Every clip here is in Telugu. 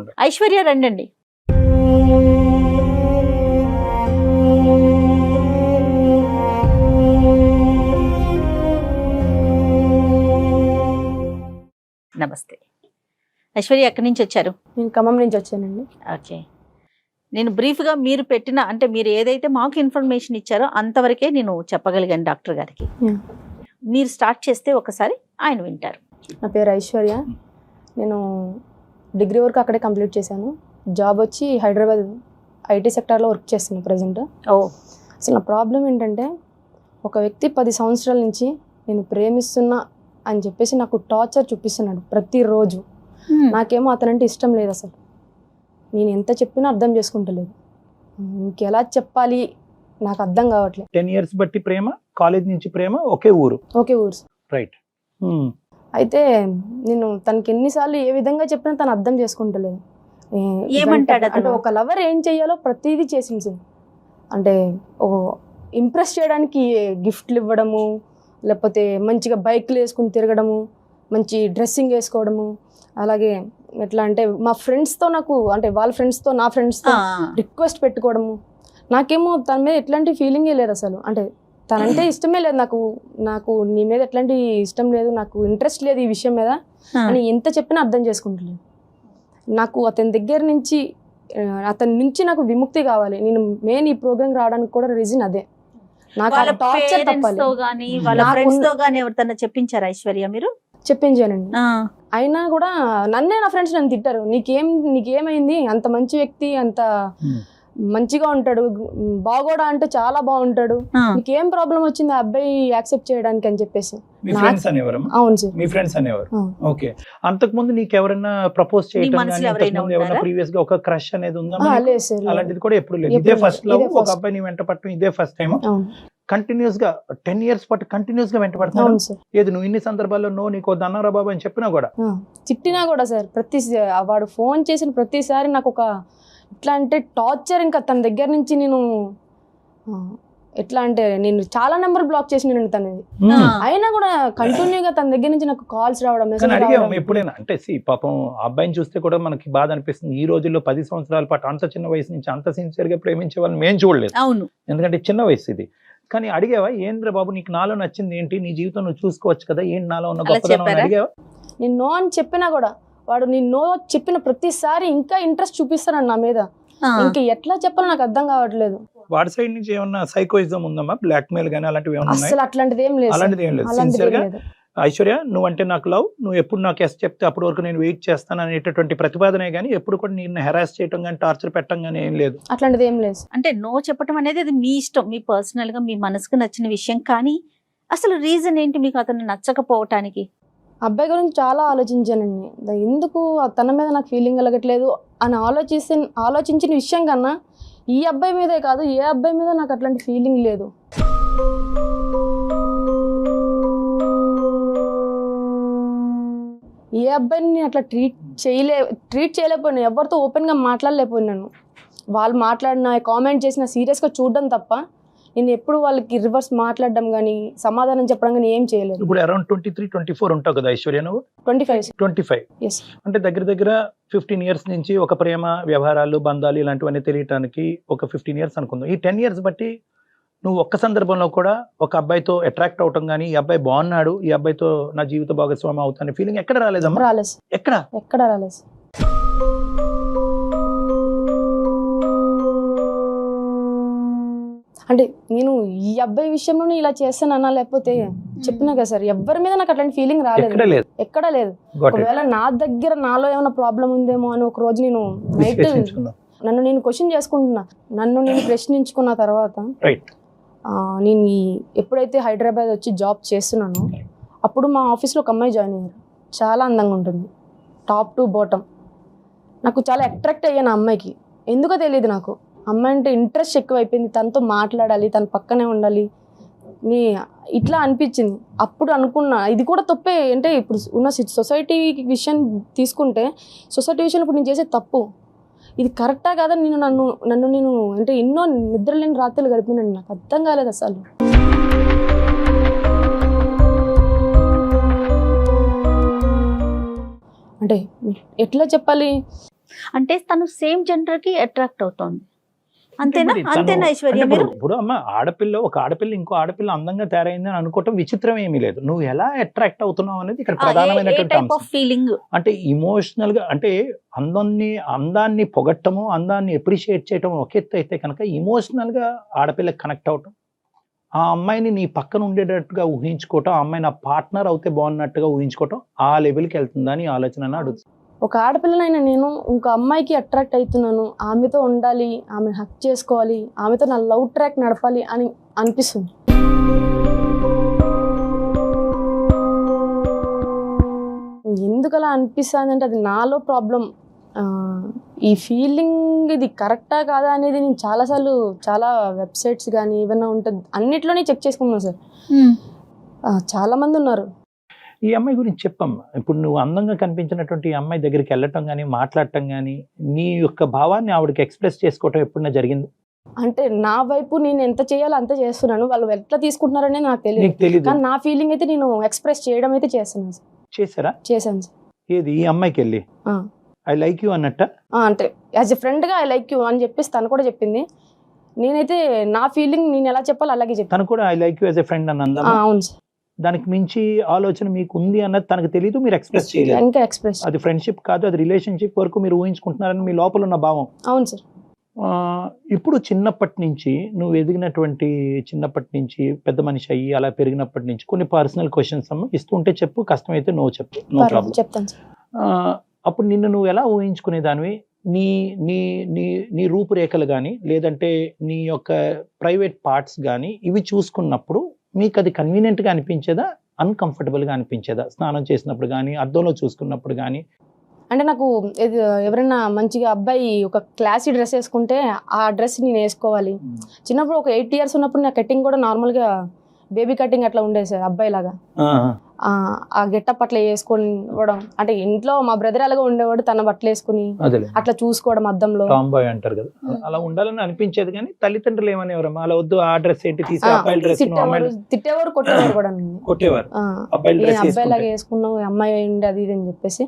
తప్పకుండా. ఐశ్వర్య రండి. నమస్తే ఐశ్వర్య, ఎక్కడి నుంచి వచ్చారు? నేను ఖమ్మం నుంచి వచ్చానండి. ఓకే, నేను బ్రీఫ్గా మీరు పెట్టిన అంటే మీరు ఏదైతే మాకు ఇన్ఫర్మేషన్ ఇచ్చారో అంతవరకే నేను చెప్పగలిగాను డాక్టర్ గారికి. మీరు స్టార్ట్ చేస్తే ఒకసారి ఆయన వింటారు. నా పేరు ఐశ్వర్య. నేను డిగ్రీ వరకు అక్కడే కంప్లీట్ చేశాను. జాబ్ వచ్చి హైదరాబాద్ ఐటీ సెక్టార్లో వర్క్ చేస్తున్నాను ప్రజెంట్. అసలు నా ప్రాబ్లం ఏంటంటే, ఒక వ్యక్తి 10 సంవత్సరాల నుంచి నేను ప్రేమిస్తున్నా అని చెప్పేసి నాకు టార్చర్ చూపిస్తున్నాడు ప్రతిరోజు. నాకేమో అతనంటే ఇష్టం లేదు. అసలు నేను ఎంత చెప్పినా అర్థం చేసుకుంటలేదు. ఇంకెలా చెప్పాలి నాకు అర్థం కావట్లేదు. 10 years బట్టి ప్రేమ, కాలేజ్ నుంచి ప్రేమ, ఒకే ఊరు. రైట్. అయితే నేను తనకి ఎన్నిసార్లు ఏ విధంగా చెప్పినా తను అర్థం చేసుకుంటలేదు. ఏమంటాడు అంటే ఒక లవర్ ఏం చెయ్యాలో ప్రతిదీ చేసింది. అంటే ఇంప్రెస్ చేయడానికి గిఫ్ట్లు ఇవ్వడము, లేకపోతే మంచిగా బైక్లు వేసుకుని తిరగడము, మంచి డ్రెస్సింగ్ వేసుకోవడము, అలాగే ఎట్లా అంటే మా ఫ్రెండ్స్తో నాకు అంటే వాళ్ళ ఫ్రెండ్స్తో నా ఫ్రెండ్స్తో రిక్వెస్ట్ పెట్టుకోవడము. నాకేమో తన మీద ఎట్లాంటి ఫీలింగే లేదు అసలు. అంటే తనంటే ఇష్టమే లేదు నాకు నీ మీద ఎట్లాంటి ఇష్టం లేదు, నాకు ఇంట్రెస్ట్ లేదు ఈ విషయం మీద అని ఎంత చెప్పినా అర్థం చేసుకుంటలేదు. నాకు అతని దగ్గర నుంచి అతని నుంచి నాకు విముక్తి కావాలి. నేను మెయిన్ ఈ ప్రోగ్రామ్ రావడానికి కూడా రీజన్ అదే. నాకు టార్చర్ తప్పాలి. చెప్పించారా ఐశ్వర్య మీరు? చెప్పించానండి. అయినా కూడా నన్నే నా ఫ్రెండ్స్ నన్ను తిట్టారు. నీకేమైంది, అంత మంచి వ్యక్తి, అంత మంచిగా ఉంటాడు, బాగోడా అంటే చాలా బాగుంటాడు, నీకేం ప్రాబ్లం వచ్చింది ఆ అబ్బాయి యాక్సెప్ట్ చేయడానికి అని చెప్పేసి. అవును సార్, మీ ఫ్రెండ్స్ అనేవారు. ఓకే, అంతకు ముందు నీకు ఎవరైనా ప్రపోజ్ చేయడం ప్రీవియస్ గా ఒక క్రష్ అనేది ఉందా? లేదు సార్, అలాంటిది కూడా ఎప్పుడు లేదు. ఇదే ఫస్ట్ లవ్, ఒక అబ్బాయిని వెంట పట్టడం ఇదే ఫస్ట్ టైం. కంటిన్యూస్ గా 10 years పాటు కంటిన్యూస్ గా వెంట పడుతున్నాను. ఏది నువ్వు ఇన్ని సందర్భాల్లో నో నీకు దన్నారా బాబు అని చెప్పినా కూడా, తిట్టినా కూడా సార్, వాడు ఫోన్ చేసిన ప్రతిసారి నాకు ఒక ఎట్లా అంటే టార్చర్. ఇంకా తన దగ్గర నుంచి నేను ఎట్లా అంటే నేను చాలా నెంబర్ బ్లాక్ చేసిన తనది. అయినా కూడా కంటిన్యూగా తన దగ్గర నుంచి నాకు కాల్స్ రావడం. ఎప్పుడైనా అంటే పాపం అబ్బాయిని చూస్తే కూడా మనకి బాధ అనిపిస్తుంది. ఈ రోజుల్లో 10 సంవత్సరాల పాటు అంత చిన్న వయసు నుంచి అంత సిన్సియర్ గా ప్రేమించే వాళ్ళని మేము చూడలేదు. అవును, ఎందుకంటే చిన్న వయసు ఇది. కానీ అడిగావా, ఏంద్ర బాబు నీకు నాలో నచ్చింది ఏంటి, నీ జీవితం నువ్వు చూసుకోవచ్చు కదా, ఏంటి నాలో ఉన్న గొప్పదనం అడిగావా? నేను నో అని చెప్పినా కూడా వాడు నేను నో చెప్పిన ప్రతిసారి ఇంకా ఇంట్రెస్ట్ చూపిస్తాను నా మీద. ఇంకా ఎట్లా చెప్పాలో నాకు అర్థం కావట్లేదు. వాడి సైడ్ నుంచి ఏమన్నా సైకోయిజం ఉందమ్మా, బ్లాక్ మెయిల్ గానీ అలాంటివి ఏమన్నా? అసలు అట్లాంటిది ఏం లేదు. అలాంటిది ఏం లేదు. సిన్సియర్ గా ఐశ్వర్య నువ్వంటే నాకు లవ్, నువ్వు ఎప్పుడు నాకు ఎస్ చెప్తే అప్పటి వరకు నేను వెయిట్ చేస్తాను అనేటటువంటి ప్రతిపాదనే గానీ ఎప్పుడు కూడా నేను హెరాస్ చేయటం కానీ టార్చర్ పెట్టడం కానీ ఏం లేదు. అట్లాంటిది ఏం లేదు. అంటే నో చెప్పడం అనేది అది మీ ఇష్టం, మీ పర్సనల్ గా మీ మనసుకు నచ్చిన విషయం. కానీ అసలు రీజన్ ఏంటి మీకు అతను నచ్చకపోవటానికి? అబ్బాయి గురించి చాలా ఆలోచించానండి. ఎందుకు తన మీద నాకు ఫీలింగ్ కలగట్లేదు అని ఆలోచించిన విషయం కన్నా ఈ అబ్బాయి మీదే కాదు, ఏ అబ్బాయి మీద నాకు అట్లాంటి ఫీలింగ్ లేదు. ఏ అబ్బాయిని నేను అట్లా ట్రీట్ చేయలేకపోయినా, ఎవరితో ఓపెన్గా మాట్లాడలేకపోయినాను. వాళ్ళు మాట్లాడిన కామెంట్ చేసిన సీరియస్గా చూడడం తప్ప నేను ఎప్పుడు వాళ్ళకి రివర్స్ మాట్లాడడం కానీ సమాధానం చెప్పడం కానీ ఏం చేయలేదు. ఇప్పుడు అరౌండ్ 23-24 ఉంటావు కదా ఐశ్వర్య నువ్వు? 25. Yes. అంటే దగ్గర 15 years నుంచి ఒక ప్రేమ వ్యవహారాలు బంధాలు ఇలాంటివన్నీ తెలియటానికి ఒక 15 years అనుకుందాం. ఈ 10 years బట్టి నువ్వు ఒక్క సందర్భంలో కూడా ఒక అబ్బాయితో అట్రాక్ట్ అవటం కానీ, ఈ అబ్బాయి బాగున్నాడు, ఈ అబ్బాయితో నా జీవిత భాగస్వామి అవుతానే ఫీలింగ్ ఎక్కడ రాలేదమ్మా? రాలేదు. ఎక్కడ రాలేదు. అంటే నేను ఈ అబ్బాయి విషయంలో ఇలా చేస్తానన్నా, లేకపోతే చెప్పినా కదా సార్, ఎవరి మీద నాకు అట్లాంటి ఫీలింగ్ రాలేదు, ఎక్కడా లేదు. ఒకవేళ నా దగ్గర నాలో ఏమైనా ప్రాబ్లం ఉందేమో అని ఒక రోజు నేను నైట్ నన్ను నేను క్వశ్చన్ చేసుకుంటున్నా. నన్ను నేను ప్రశ్నించుకున్న తర్వాత నేను ఎప్పుడైతే హైదరాబాద్ వచ్చి జాబ్ చేస్తున్నానో అప్పుడు మా ఆఫీస్లో ఒక అమ్మాయి జాయిన్ అయ్యారు. చాలా అందంగా ఉంటుంది, టాప్ టు బాటమ్. నాకు చాలా అట్రాక్ట్ అయ్యాను ఆ అమ్మాయికి. ఎందుకో తెలియదు, నాకు అమ్మాయి అంటే ఇంట్రెస్ట్ ఎక్కువ అయిపోయింది. తనతో మాట్లాడాలి, తన పక్కనే ఉండాలి ఇట్లా అనిపించింది. అప్పుడు అనుకున్నా ఇది కూడా తప్పే. అంటే ఇప్పుడు ఉన్న సొసైటీ విషయం తీసుకుంటే, సొసైటీ విషయంలో ఇప్పుడు నేను చేసే తప్పు ఇది కరెక్టా కాదా? నన్ను నేను అంటే ఎన్నో నిద్రలేని రాత్రులు గడిపినాను. నాకు అర్థం కాలేదు అసలు. అంటే ఎట్లా చెప్పాలి, అంటే తను సేమ్ జెండర్ కి అట్రాక్ట్ అవుతోంది, అంతేనా? మరి తను- అంతేనా ఐశ్వర్య అంటే మీరు? ఇప్పుడు అమ్మ ఒక ఆడపిల్ల ఇంకో ఆడపిల్ల అందంగా తయారైంది అని అనుకోవటం విచిత్రం ఏమీ లేదు. నువ్వు ఎలా అట్రాక్ట్ అవుతున్నావు అనేది ఇక్కడ ప్రధానమైనటువంటి టైప్ అంశం. Of feeling? అంటే ఇమోషనల్ గా, అంటే అందాన్ని పొగట్టము, అందాన్ని ఎప్రిషియేట్ చేయటం ఒక ఎత్తు అయితే కనుక ఇమోషనల్ గా ఆడపిల్లకి కనెక్ట్ అవటం, ఆ అమ్మాయిని నీ పక్కన ఉండేటట్టుగా ఊహించుకోవటం, ఆ అమ్మాయి నా పార్ట్నర్ అవుతే బాగున్నట్టుగా ఊహించుకోవటం, ఆ లెవెల్కి వెళ్తుందా అని ఆలోచన అడుగుతుంది. ఒక ఆడపిల్లనైనా నేను ఇంకో అమ్మాయికి అట్రాక్ట్ అవుతున్నాను, ఆమెతో ఉండాలి, ఆమె హక్ చేసుకోవాలి, ఆమెతో నా లవ్ ట్రాక్ నడపాలి అని అనిపిస్తుంది. ఎందుకు అలా అనిపిస్తుంది అంటే అది నాలో ప్రాబ్లం. ఈ ఫీలింగ్ ఇది కరెక్టా కాదా అనేది నేను చాలా వెబ్సైట్స్ కానీ ఏమైనా ఉంటుంది అన్నిట్లోనే చెక్ చేసుకున్నాను సార్. చాలా మంది ఉన్నారు. ఈ అమ్మాయి గురించి చెప్పమ్మా. ఇప్పుడు నువ్వు అందంగా కనిపించినటువంటి ఈ అమ్మాయి దగ్గరికి వెళ్ళటం కానీ మాట్లాడటం కానీ నీ యొక్క భావాన్ని ఆవిడకి ఎక్స్ప్రెస్ చేసుకోవటం ఎప్పుడైనా జరిగింది? అంటే నా వైపు నేను ఎంత చేయాలో అంత చేస్తున్నాను, వాళ్ళు ఎట్లా తీసుకుంటున్నారనే నాకు నీకు తెలియదు. తెలీదు. కానీ నా ఫీలింగ్ అయితే నేను ఎక్స్ప్రెస్ చేయడం అయితే చేస్తున్నాను సార్. చేశారా? చేశాను సార్. ఏది ఈ అమ్మాయికి వెళ్ళి ఐ లైక్ యూ అన్నట్ట? అంటే యాజ్ ఎ ఫ్రెండ్గా ఐ లైక్ యూ అని చెప్పేసి తను కూడా చెప్పింది. నేనైతే నా ఫీలింగ్ నేను ఎలా చెప్పాలో అలాగే చెప్పాను. తను కూడా I like you as a friend అని అందా? అవును సార్. దానికి మించి ఆలోచన మీకు ఉంది అన్నది తనకు తెలియదు, మీరు ఎక్స్ప్రెస్ చేయలేదు. ఇంకా ఎక్స్ప్రెస్ అది ఫ్రెండ్షిప్ కాదు, అది రిలేషన్షిప్ వరకు మీరు ఊహించుకుంటున్నారని మీ లోపల ఉన్న భావం. అవును సార్. ఇప్పుడు చిన్నప్పటి నుంచి నువ్వు ఎదిగినటువంటి, చిన్నప్పటి నుంచి పెద్ద మనిషి అయ్యి అలా పెరిగినప్పటి నుంచి కొన్ని పర్సనల్ క్వశ్చన్స్ అమ్మ ఇస్తుంటే చెప్పు, కష్టమైతే నో చెప్పు, నో ప్రాబ్లం. చెప్తాను సార్. అప్పుడు నిన్ను నువ్వు ఎలా ఊహించుకునేదానివి? నీ నీ నీ నీ రూపురేఖలు కానీ లేదంటే నీ యొక్క ప్రైవేట్ పార్ట్స్ కానీ ఇవి చూసుకున్నప్పుడు మీకు అది కన్వీనియంట్గా అనిపించేదా, అన్కంఫర్టబుల్గా అనిపించేదా? స్నానం చేసినప్పుడు కానీ అద్దంలో చూసుకున్నప్పుడు కానీ? అంటే నాకు ఎవరైనా మంచిగా అబ్బాయి ఒక క్లాసీ డ్రెస్ వేసుకుంటే ఆ డ్రెస్ నేను వేసుకోవాలి. చిన్నప్పుడు ఒక 8 years ఉన్నప్పుడు నా కటింగ్ కూడా నార్మల్గా బేబీ కటింగ్ అట్లా ఉండేది సార్, అబ్బాయి లాగా. ఆ గెటప్ అట్లా వేసుకోవడం, అంటే ఇంట్లో మా బ్రదర్ అలాగా ఉండేవాడు, తన బట్టలు వేసుకుని అట్లా చూసుకోవడం అద్దంలో. టాంబాయ్ అంటారు కదా, అలా ఉండాలని అనిపించేది. కానీ తల్లిదండ్రులు ఏమనేవారు? అలా వద్దు, ఆ డ్రెస్ ఏంటి తీసి అబ్బాయి డ్రెస్, తిట్టేవారు, కొట్టేవారు కూడా. కొట్టేవారు, అబ్బాయి లాగా వేసుకున్నావు, అమ్మాయి అయింది అది ఇది అని చెప్పేసి.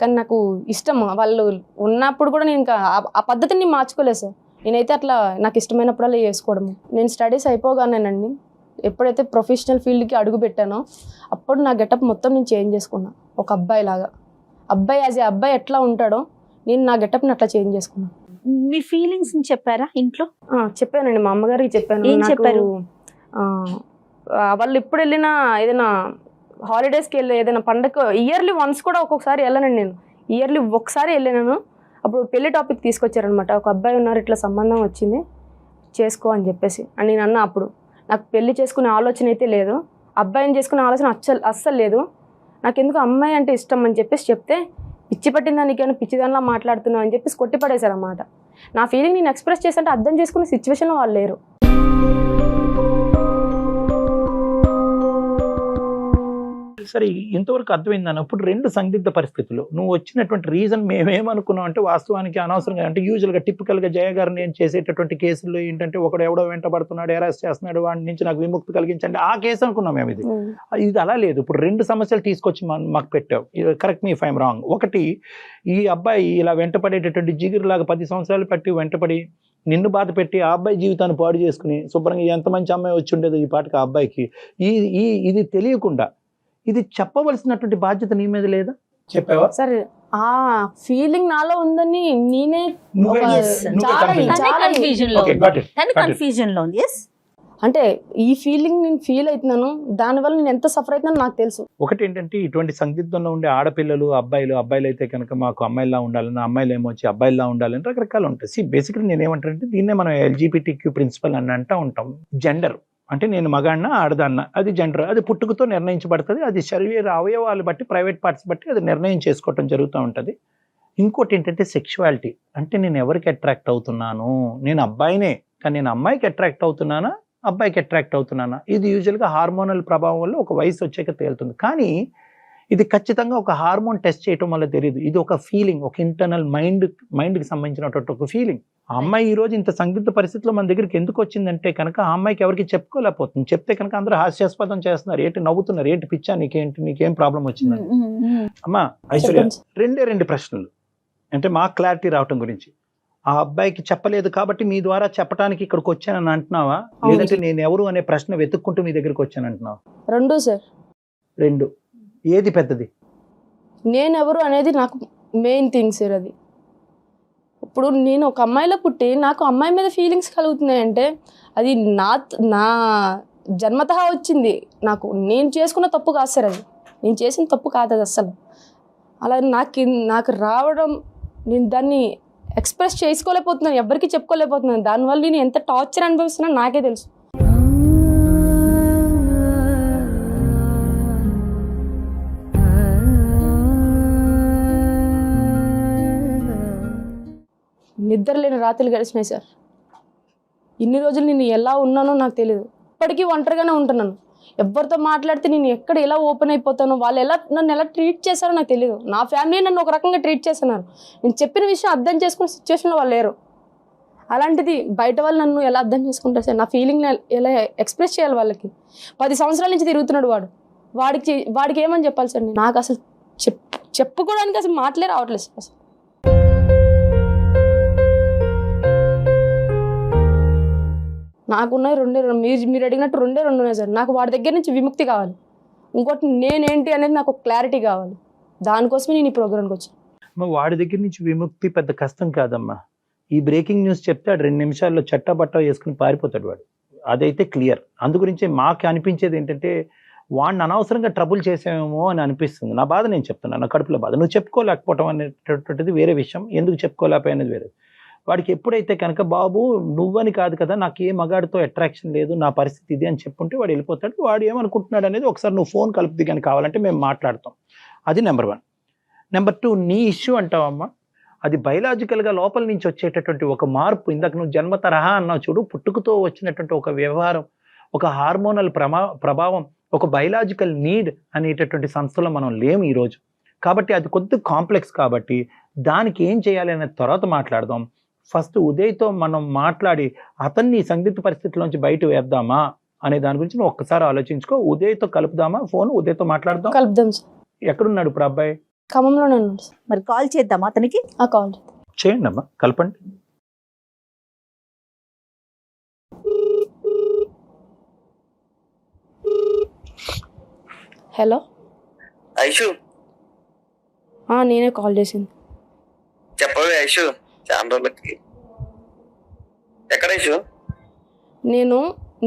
కానీ నాకు ఇష్టం, వాళ్ళు ఉన్నప్పుడు కూడా నేను ఇంకా ఆ పద్ధతిని మార్చుకోలేదు సార్. నేనైతే అట్లా నాకు ఇష్టమైనప్పుడల్లా వేసుకోవడము. నేను స్టడీస్ అయిపోగానేనండి ఎప్పుడైతే ప్రొఫెషనల్ ఫీల్డ్కి అడుగు పెట్టానో అప్పుడు నా గెటప్ మొత్తం నేను చేంజ్ చేసుకున్నా. ఒక అబ్బాయి లాగా, అబ్బాయి యాజ్ ఏ అబ్బాయి ఎట్లా ఉంటాడో నేను నా గెటప్ని అట్లా చేంజ్ చేసుకున్నాను. మీ ఫీలింగ్స్ చెప్పారా ఇంట్లో? చెప్పానండి, మా అమ్మగారికి చెప్పాను. ఏం చెప్పారు? వాళ్ళు ఎప్పుడు వెళ్ళినా ఏదైనా హాలిడేస్కి వెళ్ళి ఏదైనా పండగ ఇయర్లీ వన్స్ కూడా ఒక్కొక్కసారి వెళ్ళానండి. నేను ఇయర్లీ ఒకసారి వెళ్ళాను. అప్పుడు పెళ్లి టాపిక్ తీసుకొచ్చారనమాట. ఒక అబ్బాయి ఉన్నారు, ఇట్లా సంబంధం వచ్చింది, చేసుకో అని చెప్పేసి. అని నేను అన్నా. అప్పుడు నాకు పెళ్లి చేసుకునే ఆలోచన అయితే లేదు, అబ్బాయిని చేసుకునే ఆలోచన అస్సలు లేదు. నాకు ఎందుకు అమ్మాయి అంటే ఇష్టం అని చెప్పేసి చెప్తే, పిచ్చి పట్టిందా నీకేమైనా పిచ్చిదానిలా మాట్లాడుతున్నావు అని చెప్పేసి కొట్టి పడేశారన్నమాట. నా ఫీలింగ్ నేను ఎక్స్ప్రెస్ చేస్తుంటే అర్థం చేసుకునే సిచ్యువేషన్లో వాళ్ళు లేరు. సరే, ఇంతవరకు అర్థమైందని. ఇప్పుడు 2 సందిగ్ధ పరిస్థితులు. నువ్వు వచ్చినటువంటి రీజన్ మేమేమనుకున్నాం అంటే వాస్తవానికి అనవసరంగా, అంటే యూజువల్గా టిపికల్గా జయ గారు నేను చేసేటటువంటి కేసుల్లో ఏంటంటే ఒకడు ఎవడో వెంటబడుతున్నాడు, అరెస్ట్ చేస్తున్నాడు, వాడి నుంచి నాకు విముక్తి కలిగించండి, ఆ కేసు అనుకున్నాం మేము. ఇది అలా లేదు. ఇప్పుడు 2 సమస్యలు తీసుకొచ్చి మాకు పెట్టావు. Correct me if I'm wrong. ఒకటి, ఈ అబ్బాయి ఇలా వెంటపడేటటువంటి జిగురులాగా 10 సంవత్సరాలు పట్టి వెంటపడి నిన్ను బాధ పెట్టి ఆ అబ్బాయి జీవితాన్ని పాడు చేసుకుని శుభ్రంగా ఎంత మంచి అమ్మాయి వచ్చి ఉండేది ఈ పాటికి ఆ అబ్బాయికి, ఇది తెలియకుండా ఇది చెప్పవలసినటువంటి బాధ్యత నీ మీద లేదా? చెప్పావా? సరే, ఆ ఫీలింగ్ నాలో ఉందని నేనే కన్ఫ్యూజన్ లో ఉంది. అంటే ఈ ఫీలింగ్ నేను ఫీల్ అవుతున్నాను, దానివల్ల నేను ఎంత సఫర్ అవుతున్నాను నాకు తెలుసు. ఒకటి ఏంటంటే ఇటువంటి సందిగ్ధంలో ఉండే ఆడపిల్లలు, అబ్బాయిలు అయితే కనుక మాకు అమ్మాయిలా ఉండాలని, అమ్మాయిలు ఏమొచ్చి అబ్బాయిలా ఉండాలని రకరకాలు ఉంటాయి. బేసిక్లీ నేను ఏమంటానంటే దీన్నే మనం LGBTQ ప్రిన్సిపల్ అని అంటూ ఉంటాం. జెండర్ అంటే నేను మగాడినా ఆడదాన్న, అది జెండర్, అది పుట్టుకతో నిర్ణయించబడుతుంది. అది శరీర అవయవాలు బట్టి, ప్రైవేట్ పార్ట్స్ బట్టి అది నిర్ణయం చేసుకోవటం జరుగుతూ ఉంటుంది. ఇంకోటి ఏంటంటే సెక్షువాలిటీ, అంటే నేను ఎవరికి అట్రాక్ట్ అవుతున్నాను, నేను అబ్బాయినే కానీ నేను అమ్మాయికి అట్రాక్ట్ అవుతున్నానా, అబ్బాయికి అట్రాక్ట్ అవుతున్నానా, ఇది యూజువల్గా హార్మోనల్ ప్రభావం వల్ల ఒక వయసు వచ్చాక తేలుతుంది. కానీ ఇది ఖచ్చితంగా ఒక హార్మోన్ టెస్ట్ చేయటం వల్ల తెలియదు. ఇది ఒక ఫీలింగ్, ఒక ఇంటర్నల్ మైండ్కి సంబంధించినటువంటి ఒక ఫీలింగ్. ఆ అమ్మాయి ఈ రోజు ఇంత సందిగ్ధ పరిస్థితిలో మన దగ్గరికి ఎందుకు వచ్చిందంటే కనుక ఆ అమ్మాయికి ఎవరికి చెప్పుకోలేకపోతుంది. చెప్తే కనుక అందరూ హాస్యాస్పదం చేస్తున్నారు, ఏంటి నవ్వుతున్నారు, ఏంటి పిచ్చా, నీకేం ప్రాబ్లం వచ్చిందని. అమ్మా ఐశ్వర్య, 2 ప్రశ్నలు. అంటే మాకు క్లారిటీ రావటం గురించి. ఆ అబ్బాయికి చెప్పలేదు కాబట్టి మీ ద్వారా చెప్పడానికి ఇక్కడికి వచ్చానని అంటున్నావా, లేదంటే నేను ఎవరు అనే ప్రశ్న వెతుక్కుంటూ మీ దగ్గరికి వచ్చాను అంటున్నావా? రెండు సార్. రెండు. ఏది పెద్దది? నేను ఎవరు అనేది నాకు మెయిన్ థింగ్ సార్. అది ఇప్పుడు నేను ఒక అమ్మాయిలో పుట్టి నాకు అమ్మాయి మీద ఫీలింగ్స్ కలుగుతున్నాయంటే అది నా జన్మతహా వచ్చింది. నేను చేసుకున్న తప్పు కాదు సార్. అది నేను చేసిన తప్పు కాదు అది అస్సలు. అలా నాకు రావడం, నేను దాన్ని ఎక్స్ప్రెస్ చేసుకోలేకపోతున్నాను, ఎవరికి చెప్పుకోలేకపోతున్నాను. దానివల్ల నేను ఎంత టార్చర్ అనుభవిస్తున్నాను నాకే తెలుసు. నిద్ర లేని రాత్రులు గడిచినాయి సార్. ఇన్ని రోజులు నేను ఎలా ఉన్నానో నాకు తెలియదు. ఇప్పటికీ ఒంటరిగానే ఉంటున్నాను. ఎవరితో మాట్లాడితే నేను ఎక్కడ ఎలా ఓపెన్ అయిపోతానో, వాళ్ళు నన్ను ఎలా ట్రీట్ చేశారో నాకు తెలియదు. నా ఫ్యామిలీ నన్ను ఒక రకంగా ట్రీట్ చేస్తున్నారు. నేను చెప్పిన విషయం అర్థం చేసుకునే సిచ్యువేషన్లో వాళ్ళు లేరు. అలాంటిది బయట వాళ్ళు నన్ను ఎలా అర్థం చేసుకుంటారు సార్? నా ఫీలింగ్ ఎలా ఎక్స్ప్రెస్ చేయాలి వాళ్ళకి? 10 సంవత్సరాల నుంచి తిరుగుతున్నాడు వాడికి ఏమని చెప్పాలి సార్? నాకు అసలు చెప్పుకోవడానికి అసలు మాటలే రావట్లేదు సార్. అసలు నాకున్నది మీరు అడిగినట్టు రెండే ఉన్నాయి సార్. నాకు వాడి దగ్గర నుంచి విముక్తి కావాలి. ఇంకోటి నేనేంటి అనేది నాకు క్లారిటీ కావాలి. దానికోసమే నేను ఈ ప్రోగ్రామ్కి వచ్చాను. వాడి దగ్గర నుంచి విముక్తి పెద్ద కష్టం కాదమ్మా. ఈ బ్రేకింగ్ న్యూస్ చెప్తే 2 నిమిషాల్లో చట్టబట్ట వేసుకుని పారిపోతాడు వాడు. అదైతే క్లియర్. అందుగురించి మాకు అనిపించేది ఏంటంటే వాడిని అనవసరంగా ట్రబుల్ చేసామేమో అని అనిపిస్తుంది. నా బాధ నేను చెప్తున్నాను, నా కడుపులో బాధ. నువ్వు చెప్పుకోలేకపోవటం అనేటటువంటిది వేరే విషయం, ఎందుకు చెప్పుకోలేకపోయినది వేరే. వాడికి ఎప్పుడైతే కనుక బాబు నువ్వని కాదు కదా, నాకు ఏ మగాడితో అట్రాక్షన్ లేదు, నా పరిస్థితి ఇది అని చెప్పుంటే వాడు వెళ్ళిపోతాడు. వాడు ఏమనుకుంటున్నాడు అనేది ఒకసారి నువ్వు ఫోన్ కలుపుది కానీ కావాలంటే మేము మాట్లాడతాం. అది నెంబర్ 1. నెంబర్ 2, నీ ఇష్యూ అంటావమ్మా, అది బయలాజికల్గా లోపల నుంచి వచ్చేటటువంటి ఒక మార్పు. ఇందాక నువ్వు జన్మ తరహా అన్నావు చూడు, పుట్టుకతో వచ్చినటువంటి ఒక వ్యవహారం, ఒక హార్మోనల్ ప్రభావం, ఒక బయలాజికల్ నీడ్ అనేటటువంటి సంస్థలో మనం లేము ఈరోజు. కాబట్టి అది కొద్దిగా కాంప్లెక్స్. కాబట్టి దానికి ఏం చేయాలి అనేది తర్వాత మాట్లాడదాం. ఫస్ట్ ఉదయ్తో మనం మాట్లాడి అతన్ని సందిగ్ధ పరిస్థితుల్లోంచి బయట వేద్దామా అనే దాని గురించి నువ్వు ఒక్కసారి ఆలోచించుకో. ఉదయ్తో కలుపుదామా ఫోన్? ఉదయ్తో మాట్లాడదాం. కలుపుదాం సార్. ఎక్కడున్నాడు ఇప్పుడు అబ్బాయి? ఖమ్మంలోనే ఉన్నాడు సార్. మరి కాల్ చేద్దామా అతనికి? కాల్ చేయండి అమ్మా, కలపండి. హలో ఐషు, నేనే కాల్ చేసింది. చెప్పవే ఐషు, చాలా రోజులకి. ఎక్కడ ఐషు? నేను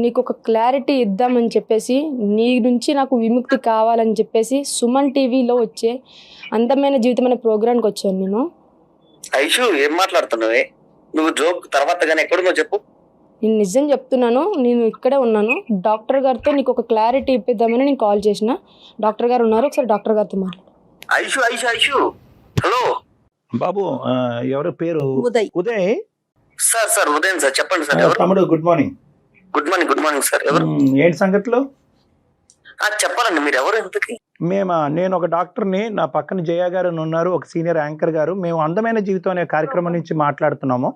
నీకు ఒక క్లారిటీ ఇద్దామని చెప్పేసి, నీ నుంచి నాకు విముక్తి కావాలని చెప్పేసి సుమన్ టీవీలో వచ్చే అందమైన జీవితం అనే ప్రోగ్రామ్కి వచ్చాను నేను. ఐషు, ఏం మాట్లాడుతున్నావే నువ్వు? జోక్ తర్వాత కానీ ఎక్కడున్నావు చెప్పు. నేను నిజం చెప్తున్నాను, నేను ఇక్కడే ఉన్నాను. డాక్టర్ గారితో నీకు ఒక క్లారిటీ ఇప్పిద్దామని నేను కాల్ చేసిన. డాక్టర్ గారు ఉన్నారు, ఒకసారి డాక్టర్ గారితో మాట్లాడు. ఐషు ఐషు ఐషు, హలో బాబు, ఎవరు పేరు? ఉదయ్. ఉదయ్ సార్ ఉదయం సార్, చెప్పండి సార్. ఎవరు? తమ్ముడు, good morning. Good morning sir. ఎవరు? ఏంటి సంగతులు? చెప్పాలండి, మీరు ఎవరు? ఎందుకు? నేను ఒక డాక్టర్ని, నా పక్కన జయ గారు ఉన్నారు, ఒక సీనియర్ యాంకర్ గారు. మేము అందమైన జీవితం అనే కార్యక్రమం నుంచి మాట్లాడుతున్నాము.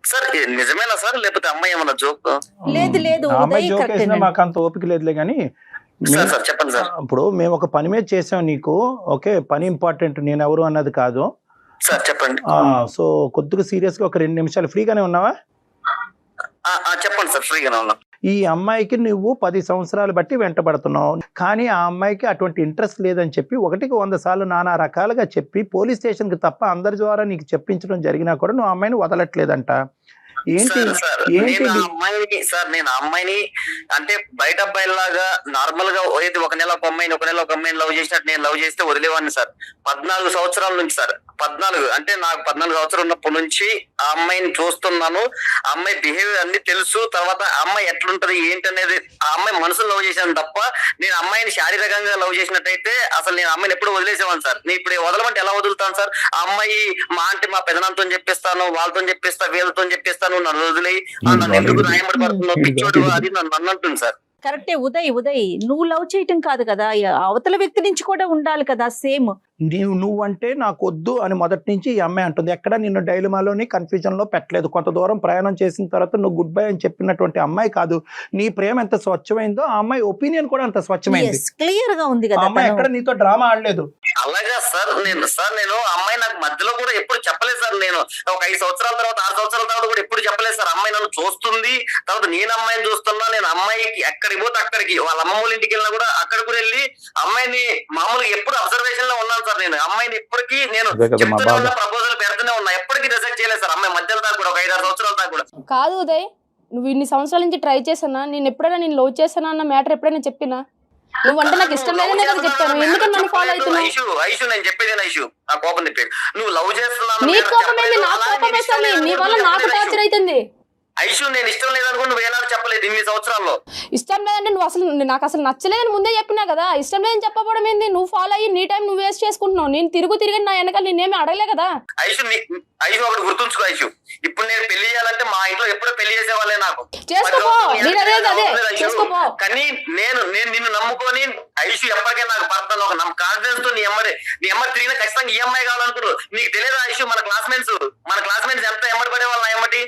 సార్ నిజమేనా సార్, లేకపోతే అమ్మాయి ఏమన్నా జోక్? లేదు అమ్మాయి జోక్ వేసినా మాకు అంత ఓపిక లేదులే కానీ. సార్ చెప్పండి సార్. ఇప్పుడు మేము ఒక పని మీద చేసాం నీకు. ఓకే, పని ఇంపార్టెంట్, నేను ఎవరు అన్నది కాదు సార్. చెప్పండి. సో కొద్దిగా సీరియస్ గా ఒక 2 నిమిషాలు ఫ్రీగానే ఉన్నావా? చెప్పండి సార్, ఫ్రీగానే ఉన్నా. ఈ అమ్మాయికి నువ్వు 10 సంవత్సరాలు బట్టి వెంటబడుతున్నావు, కానీ ఆ అమ్మాయికి అటువంటి ఇంట్రెస్ట్ లేదని చెప్పి 1కి 100 సార్లు నానా రకాలుగా చెప్పి పోలీస్ స్టేషన్కి తప్ప అందరి ద్వారా నీకు చెప్పించడం జరిగినా కూడా నువ్వు అమ్మాయిని వదలట్లేదంట. ఏంటి నేను అమ్మాయిని అంటే బయట అబ్బాయిలాగా నార్మల్ గా ఏది ఒక నెల ఒక అమ్మాయిని లవ్ చేసినట్టు నేను లవ్ చేస్తే వదిలేవాడిని సార్. 14 సంవత్సరాల నుంచి సార్. 14 అంటే నాకు 14 సంవత్సరాలు ఉన్నప్పటి నుంచి ఆ అమ్మాయిని చూస్తున్నాను. ఆ అమ్మాయి బిహేవియర్ అన్ని తెలుసు. తర్వాత ఆ అమ్మాయి ఎట్లుంటది ఏంటనేది ఆ అమ్మాయి మనసులో లవ్ చేశాను తప్ప నేను అమ్మాయిని శారీరకంగా లవ్ చేసినట్టయితే అసలు నేను అమ్మాయిని ఎప్పుడు వదిలేసేవాను సార్. నేను ఇప్పుడు వదలమంటే ఎలా వదులుతాను సార్? ఆ అమ్మాయి మా పెదనాంతో చెప్పిస్తాను, వాళ్ళతో చెప్పిస్తా, వీళ్ళతో చెప్పిస్తాను, నన్ను వదిలి నన్ను ఎందుకు రాయమడి పడుతున్నావు పిచ్చోడు అది నన్ను అంటుంది సార్. కరెక్టే ఉదయ్. నువ్వు లవ్ చేయటం కాదు కదా, అవతల వ్యక్తి నుంచి కూడా ఉండాలి కదా సేమ్. నువ్వంటే నాకు వద్దు అని మొదటి నుంచి ఈ అమ్మాయి అంటుంది. ఎక్కడ నిన్ను డైలమాలోని కన్ఫ్యూజన్లో పెట్టలేదు. కొంత దూరం ప్రయాణం చేసిన తర్వాత నువ్వు గుడ్ బై అని చెప్పినటువంటి అమ్మాయి కాదు. నీ ప్రేమ ఎంత స్వచ్ఛమైందో ఆ అమ్మాయి ఒపీనియన్ కూడా అంత స్వచ్ఛమైంది. క్లియర్ గా ఉంది ఆ కదా అమ్మాయి ఎక్కడ నీతో డ్రామా ఆడలేదు. అలాగా సార్ నేను అమ్మాయి నాకు మధ్యలో కూడా ఎప్పుడు చెప్పలేదు సార్. నేను ఒక 5 సంవత్సరాల తర్వాత 6 సంవత్సరాల తర్వాత కూడా ఎప్పుడు చెప్పలేదు సార్. అమ్మాయి నన్ను చూస్తుంది, తర్వాత నేను అమ్మాయిని చూస్తున్నా. నేను అమ్మాయికి ఎక్కడికి పోతే అక్కడికి, వాళ్ళ అమ్మమ్మ వాళ్ళ ఇంటికి వెళ్ళినా కూడా అక్కడ కూడా వెళ్ళి అమ్మాయిని మామూలుగా ఎప్పుడు అబ్జర్వేషన్ లో ఉన్నాను సార్. నేను అమ్మాయిని ఎప్పటికీ నేను చెప్తూనే ఉన్నా, ప్రపోజల్ పెడుతూనే ఉన్నా, ఎప్పటికీ రిజెక్ట్ చేయలేదు సార్. అమ్మాయి మధ్యలో దాకా కూడా ఒక 5-6 సంవత్సరాల దాకా కూడా. కాదు ఉదయ్, నువ్వు ఇన్ని సంవత్సరాల నుంచి ట్రై చేసానా? నేను ఎప్పుడైనా నేను లవ్ చేశానా అన్న మ్యాటర్ ఎప్పుడైనా చెప్పినా? నువ్వు అంటే నాకు ఇష్టం లేదనే కదా చెప్పాను. ఎందుకని నన్ను ఫాలో అవుతున్నావు? ఐషు నేను చెప్పేది ఐషు, నా కోపం తిప్పేది. నువ్వు లవ్ చేస్తున్నావు, నీ కోపం ఏంది? నా కోపం వేస్తుంది. నీ వల్ల నాకు టార్చర్ అవుతుంది. ఐషు నేను ఇష్టం లేదనుకుని నువ్వు ఏనాడు చెప్పలేదు ఇన్ని సంవత్సరాల్లో. ఇష్టం లేదంటే నువ్వు అసలు నాకు అసలు నచ్చలేదని ముందే చెప్పినా కదా. ఇష్టం లేదని చెప్పబడం ఏంది? నువ్వు ఫాలో అయ్యి నీ టైం నువ్వు వేస్ట్ చేసుకుంటున్నావు. నేను తిరిగి నా వెనకాల నేనేమి అడగలే కదా. ఐషు ఒకటి గుర్తుంచుకో ఐషు, ఇప్పుడు నేను పెళ్లి చేయాలంటే మా ఇంట్లో ఎప్పుడో పెళ్లి చేసేవాళ్ళే నాకు. చేసుకోపో, చేసుకోపో. కానీ నేను నిన్ను నమ్ముకొని ఐషు ఎప్పటికైనా నాకు భర్త ఒక కాన్ఫిడెన్స్ తో నీ అమ్మ తిరిగిన ఖచ్చితంగా ఈ అమ్మాయి కావాలనుకున్నావు. నీకు తెలియదు ఐషు, మన క్లాస్మేట్స్ ఎంత ఎమ్మడి పడేవాళ్ళు నా ఎమ్మటి.